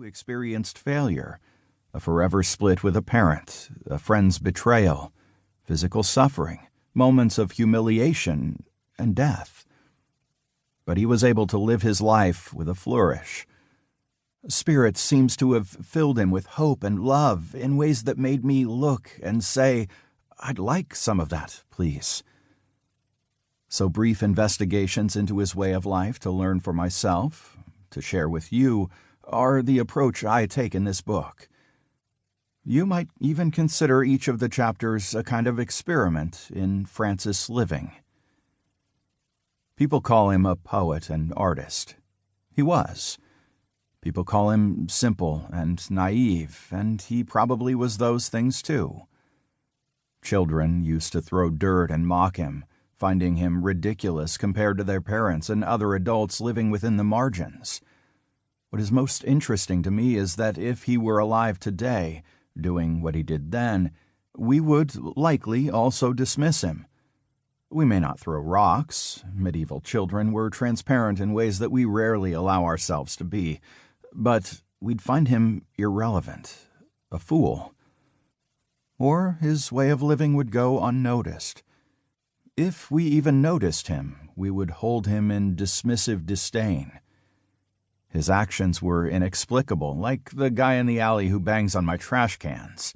experienced failure, a forever split with a parent, a friend's betrayal, physical suffering, moments of humiliation, and death. But he was able to live his life with a flourish. Spirit seems to have filled him with hope and love in ways that made me look and say, "I'd like some of that, please." So brief investigations into his way of life to learn for myself, to share with you, are the approach I take in this book. You might even consider each of the chapters a kind of experiment in Francis living. People call him a poet and artist. He was. People call him simple and naive, and he probably was those things too. Children used to throw dirt and mock him, finding him ridiculous compared to their parents and other adults living within the margins. What is most interesting to me is that if he were alive today, doing what he did then, we would likely also dismiss him. We may not throw rocks. Medieval children were transparent in ways that we rarely allow ourselves to be. But we'd find him irrelevant, a fool. Or his way of living would go unnoticed. If we even noticed him, we would hold him in dismissive disdain. His actions were inexplicable, like the guy in the alley who bangs on my trash cans.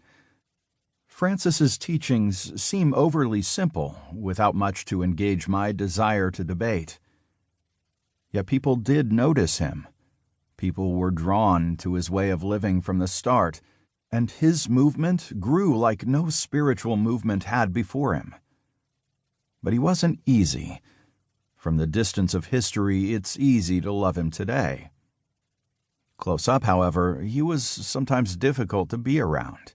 Francis's teachings seem overly simple, without much to engage my desire to debate. Yet people did notice him. People were drawn to his way of living from the start, and his movement grew like no spiritual movement had before him. But he wasn't easy. From the distance of history, it's easy to love him today. Close up, however, he was sometimes difficult to be around.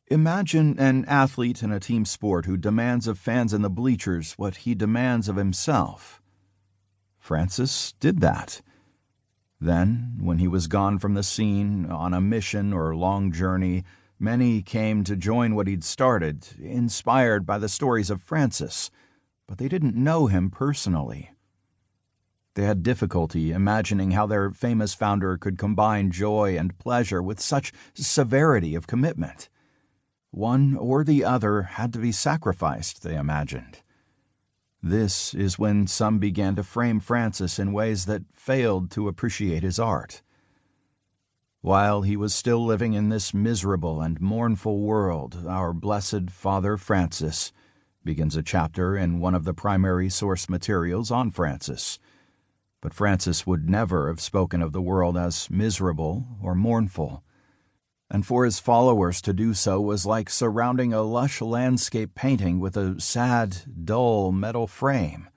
Imagine an athlete in a team sport who demands of fans in the bleachers what he demands of himself. Francis did that. Then, when he was gone from the scene, on a mission or long journey, many came to join what he'd started, inspired by the stories of Francis, but they didn't know him personally. They had difficulty imagining how their famous founder could combine joy and pleasure with such severity of commitment. One or the other had to be sacrificed, they imagined. This is when some began to frame Francis in ways that failed to appreciate his art. While he was still living in this miserable and mournful world, our blessed Father Francis begins a chapter in one of the primary source materials on Francis. But Francis would never have spoken of the world as miserable or mournful. And for his followers to do so was like surrounding a lush landscape painting with a sad, dull metal frame.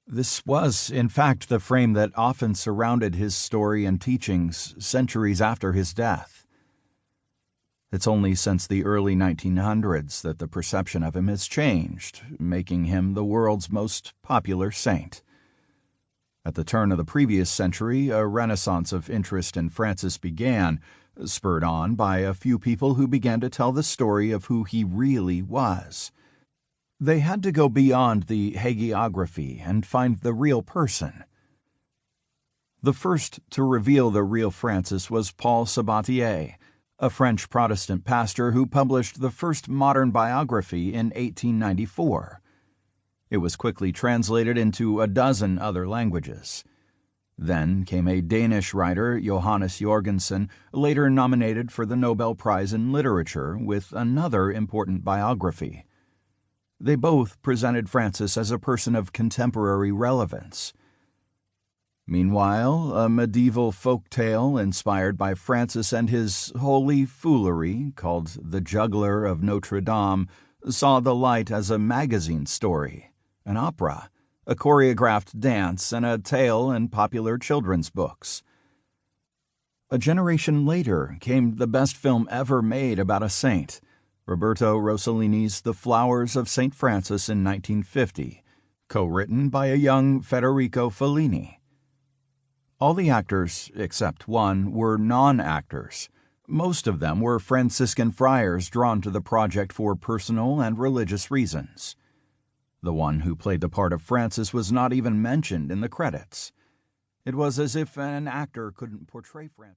This was, in fact, the frame that often surrounded his story and teachings centuries after his death. It's only since the early 1900s that the perception of him has changed, making him the world's most popular saint. At the turn of the previous century, a renaissance of interest in Francis began, spurred on by a few people who began to tell the story of who he really was. They had to go beyond the hagiography and find the real person. The first to reveal the real Francis was Paul Sabatier, a French Protestant pastor who published the first modern biography in 1894. It was quickly translated into a dozen other languages. Then came a Danish writer, Johannes Jorgensen, later nominated for the Nobel Prize in Literature, with another important biography. They both presented Francis as a person of contemporary relevance. Meanwhile, a medieval folk tale inspired by Francis and his holy foolery, called The Juggler of Notre Dame, saw the light as a magazine story, an opera, a choreographed dance, and a tale in popular children's books. A generation later came the best film ever made about a saint, Roberto Rossellini's The Flowers of Saint Francis in 1950, co-written by a young Federico Fellini. All the actors, except one, were non-actors. Most of them were Franciscan friars drawn to the project for personal and religious reasons. The one who played the part of Francis was not even mentioned in the credits. It was as if an actor couldn't portray Francis.